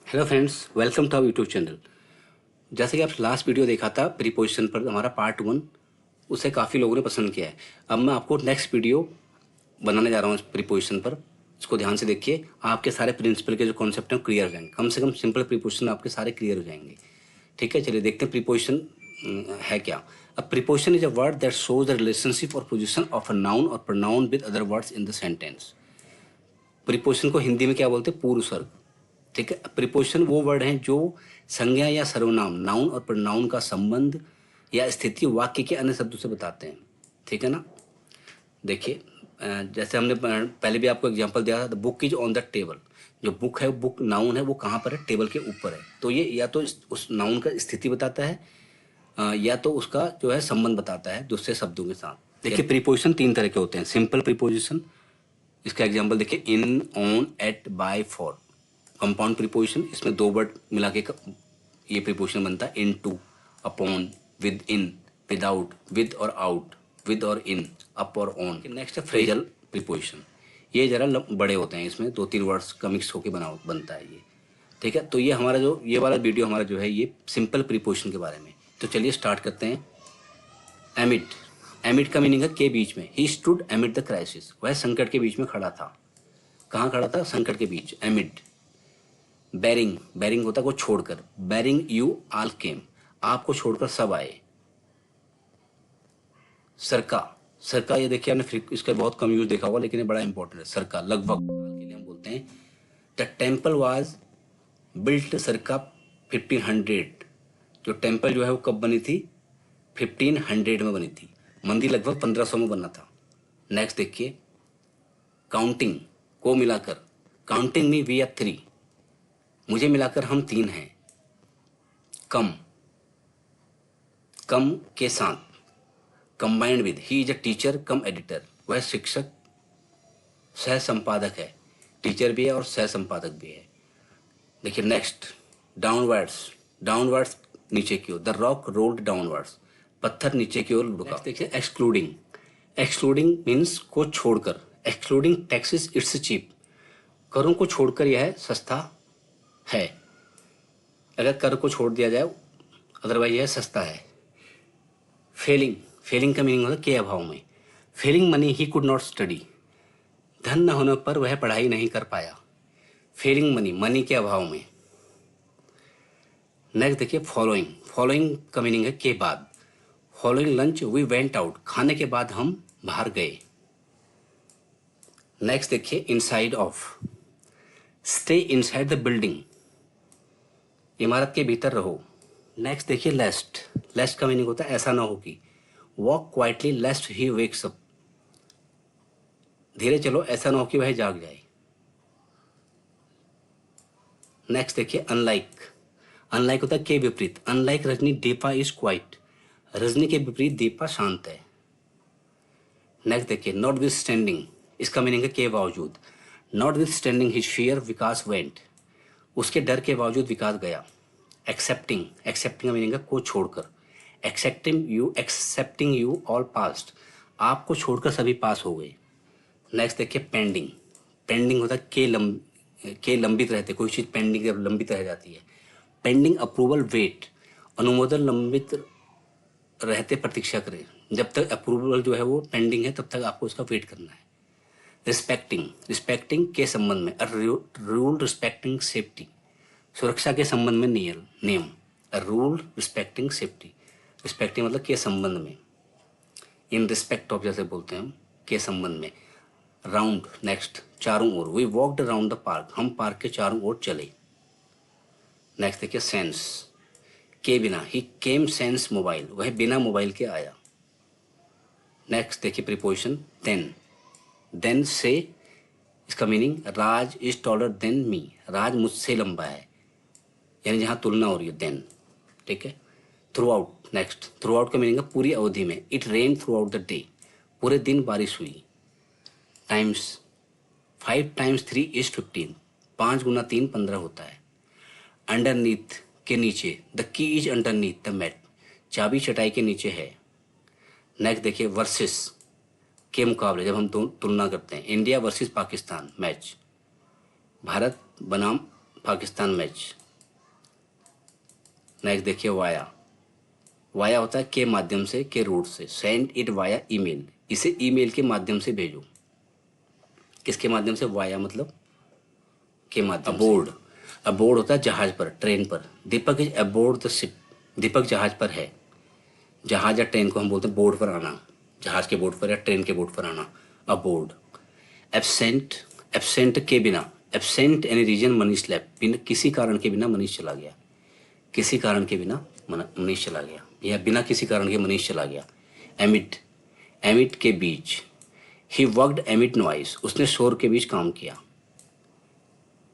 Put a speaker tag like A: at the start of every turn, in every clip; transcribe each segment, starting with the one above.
A: Hello friends, welcome to our YouTube channel. जैसे कि आप लास्ट वीडियो देखा था प्रीपोजिशन पर, हमारा पार्ट 1, उसे काफ़ी लोगों ने पसंद किया है। अब मैं आपको नेक्स्ट वीडियो बनाने जा रहा हूँ प्रीपोजिशन पर। इसको ध्यान से देखिए, आपके सारे प्रिंसिपल के जो कॉन्सेप्ट हैं क्लियर हो जाएंगे। कम से कम सिंपल प्रीपोजिशन आपके सारे क्लियर हो जाएंगे। ठीक है, चलिए देखते हैं प्रीपोजिशन है क्या। अब preposition is a word that shows the relationship और पोजिशन ऑफ अ नाउन और pronoun with other words in the sentence. Preposition को हिंदी में क्या बोलते हैं? पूर्व सर्ग। ठीक है, प्रीपोजिशन वो वर्ड हैं जो संज्ञा या सर्वनाम, नाउन और प्रोनाउन का संबंध या स्थिति वाक्य के अन्य शब्दों से बताते हैं। ठीक है ना। देखिए, जैसे हमने पहले भी आपको एग्जांपल दिया था, the book is on the table. जो बुक है, बुक नाउन है, वो कहाँ पर है? टेबल के ऊपर है। तो ये या तो उस नाउन का स्थिति बताता है, या तो उसका जो है संबंध बताता है दूसरे शब्दों के साथ। देखिए, प्रीपोजिशन 3 तरह के होते हैं। सिंपल प्रीपोजिशन, इसका एग्जांपल देखिए, in, on, at, by, for. Compound preposition, इसमें 2 वर्ड मिला के ये प्रीपोजिशन बनता है। In to, upon, with in, without, with और आउट, विद और इन, अप और ऑन। नेक्स्ट है फ्रेजल प्रीपोजिशन। ये जरा बड़े होते हैं, इसमें 2-3 वर्ड्स का मिक्स होकर बनता है ये। ठीक है, तो ये हमारा जो ये वाला वीडियो हमारा जो है ये सिंपल प्रीपोजिशन के बारे में। तो चलिए स्टार्ट करते हैं। एमिड, एमिड का मीनिंग है के बीच में। ही स्टूड एमिड द क्राइसिस, वह संकट के बीच में खड़ा था। कहाँ खड़ा था? संकट के बीच, एमिड। बैरिंग, बैरिंग होता है को छोड़कर। बैरिंग यू ऑल केम, आपको छोड़कर सब आए। सरका, सरका ये देखिए आपने इसका बहुत कम यूज देखा होगा, लेकिन ये बड़ा इंपॉर्टेंट है। सरका लगभग के लिए हम बोलते हैं। द टेम्पल वाज बिल्ट सरका 1500। जो टेम्पल जो है वो कब बनी थी? 1500 में बनी थी। मंदिर लगभग 1500 में बना था। नेक्स्ट देखिए, काउंटिंग को मिलाकर। काउंटिंग मी वी आर 3, मुझे मिलाकर हम 3 हैं। कम, कम के साथ। Combined with, he is a teacher come editor, वह शिक्षक सह संपादक है। टीचर भी है और सह संपादक भी है। देखिए नेक्स्ट, डाउनवर्ड्स, डाउनवर्ड्स नीचे की ओर। द रॉक रोल्ड डाउनवर्ड्स, पत्थर नीचे की ओर लुढ़का। देखिए एक्सक्लूडिंग, एक्सक्लूडिंग मीन्स को छोड़कर। एक्सक्लूडिंग टैक्सेस इट्स चीप, करों को छोड़कर यह सस्ता है। अगर कर को छोड़ दिया जाए, अदरवाइज यह सस्ता है। फेलिंग, फेलिंग का मीनिंग होता है के अभाव में। Failing money he could not study, धन न होने पर वह पढ़ाई नहीं कर पाया। फेलिंग मनी, मनी के अभाव में। नेक्स्ट देखिए, फॉलोइंग, फॉलोइंग का मीनिंग है के बाद। Following lunch we went out, खाने के बाद हम बाहर गए। नेक्स्ट देखिए, inside of, stay inside the building, इमारत के भीतर रहो। नेक्स्ट देखिए, लेस्ट, लेस्ट का मीनिंग होता है ऐसा ना हो कि। Walk quietly lest he wakes up, धीरे चलो ऐसा ना हो कि वह जाग जाए। नेक्स्ट देखिए, अनलाइक, अनलाइक होता है के विपरीत। Unlike Rajni Deepa is quite, Rajni के विपरीत दीपा शांत है। नेक्स्ट देखिए, नॉट विथ स्टैंडिंग, इसका मीनिंग है के बावजूद। Not with standing his fear Vikas went, उसके डर के बावजूद विकास गया। एक्सेप्टिंग, एक्सेप्टिंग का मीनिंग है को छोड़कर। एक्सेप्टिंग यू ऑल पास्ट, आपको छोड़कर सभी पास हो गए। नेक्स्ट देखिए, पेंडिंग, पेंडिंग होता है के लंबित रहते, कोई चीज़ पेंडिंग लंबित रह जाती है। पेंडिंग अप्रूवल वेट, अनुमोदन लंबित रहते प्रतीक्षा करें। जब तक अप्रूवल जो है वो पेंडिंग है तब तक आपको उसका वेट करना है। रिस्पेक्टिंग, रिस्पेक्टिंग के संबंध में। अ रूल रिस्पेक्टिंग सेफ्टी, सुरक्षा के संबंध में नियम। A rule respecting safety, respecting मतलब के संबंध में। इन रिस्पेक्ट ऑफ जैसे बोलते हैं हम, के संबंध में। राउंड, नेक्स्ट चारों ओर। We walked around the park, हम पार्क के चारों ओर चले। नेक्स्ट देखिए, सेंस, के बिना। ही केम सेंस मोबाइल, वह बिना मोबाइल के आया। नेक्स्ट देखिए, प्रीपोजिशन देन, देन से, इसका meaning Raj is taller than me, Raj मुझसे लंबा है, यानी जहाँ तुलना हो रही है, देन। ठीक है। Through out, next through out का मीनिंग है पूरी अवधि में। It rain through out the day, पूरे दिन बारिश हुई। टाइम्स, 5 टाइम्स 3 इज 15, 5 गुना 3 15 होता है। अंडरनीथ के नीचे, the key is underneath the mat, चाबी चटाई के नीचे है। नेक्स्ट देखिए, वर्सेस के मुकाबले, जब हम तुलना करते हैं। India versus Pakistan match, Bharat बनाम पाकिस्तान मैच। नेक्स्ट देखिए वाया। वाया होता है के माध्यम से, के रूट से। सेंड इट वाया ईमेल, इसे ईमेल के माध्यम से भेजो। किसके माध्यम से? वाया मतलब के माध्यम से। अबोर्ड, अबोर्ड होता है जहाज पर, ट्रेन पर। दीपक इज अबोर्ड द शिप, दीपक जहाज पर है। जहाज या ट्रेन को हम बोलते हैं बोर्ड पर आना, जहाज के बोर्ड पर या ट्रेन के बोर्ड पर आना, अबोर्ड। एब्सेंट, एब्सेंट के बिना, absent any reason Manish lap, बिना किसी कारण के बिना मनीष चला गया। किसी कारण के बिना मनीष चला गया, या बिना किसी कारण के मनीष चला गया। एमिट, एमिट के बीच। ही वर्कड एमिट नॉइस, उसने शोर के बीच काम किया।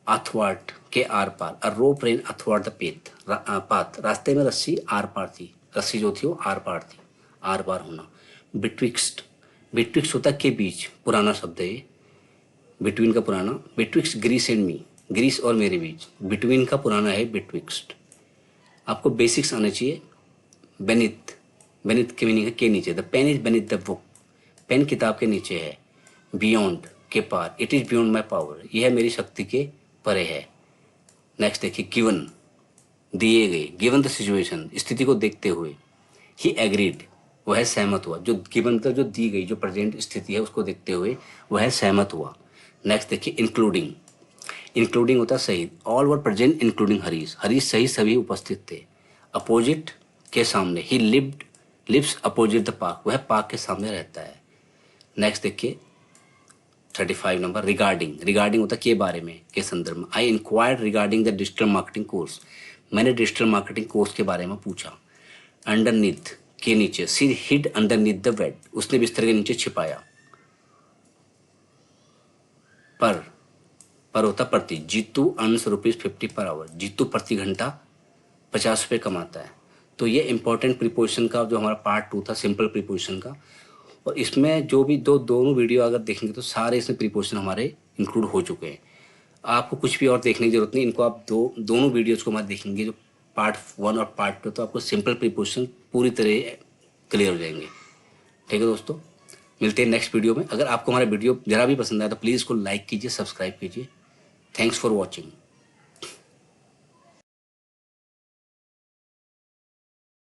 A: अथवार्ट के आर पार, a rope ran athwart the path, path, रास्ते में रस्सी आर पार थी, रस्सी जो थी वो आर पार थी, आर पार होना। बिटविक्स्ट, बिटविक्स्ट होता है के बीच, पुराना शब्द है ये, बिटवीन का पुराना। बिटविक्स्ट ग्रीस एंड मी, ग्रीस और मेरे बीच। बिटवीन का पुराना है बिटविक्स्ट। आपको बेसिक्स आने चाहिए। बेनिथ, बेनिथ के मीनिंग है के नीचे। The pen is beneath the book, pen किताब के नीचे है। बियॉन्ड के पार, it is beyond my power, यह मेरी शक्ति के परे है। नेक्स्ट देखिए गिवन, दिए गए। गिवन द सिचुएशन, स्थिति को देखते हुए। ही एग्रीड, वह सहमत हुआ। जो गिवन मतलब जो दी गई, जो प्रेजेंट स्थिति है उसको देखते हुए वह सहमत हुआ। नेक्स्ट देखिए इंक्लूडिंग, इंक्लूडिंग होता है सहित। All were present including Harish, Harish सहित सभी उपस्थित थे। अपोजिट के सामने, he lived, lives opposite the park, वह पार्क के सामने रहता है। नेक्स्ट देखिए 35 नंबर रिगार्डिंग, रिगार्डिंग होता है के बारे में, के संदर्भ में। आई inquired regarding the digital marketing course, मैंने डिजिटल मार्केटिंग कोर्स के बारे में पूछा। अंडरनीथ के नीचे, सी हिड अंडरनीथ द बेड, उसने बिस्तर के नीचे छिपाया। पर होता प्रति। Jitu earns ₹50 per hour, Jitu प्रति घंटा 50 रुपये कमाता है। तो ये इंपॉर्टेंट प्रीपोजिशन का जो हमारा पार्ट 2 था, सिंपल प्रीपोजिशन का। और इसमें जो भी दोनों वीडियो अगर देखेंगे तो सारे इसमें प्रीपोजिशन हमारे इंक्लूड हो चुके हैं। आपको कुछ भी और देखने की जरूरत नहीं, इनको आप दोनों वीडियोज को हमारे देखेंगे, जो पार्ट 1 और पार्ट 2, तो आपको सिंपल प्रीपोजिशन पूरी तरह क्लियर हो जाएंगे। ठीक है दोस्तों, मिलते हैं नेक्स्ट वीडियो में। अगर आपको हमारा वीडियो जरा भी पसंद आया तो प्लीज़ इसको लाइक कीजिए, सब्सक्राइब कीजिए। Thanks for watching.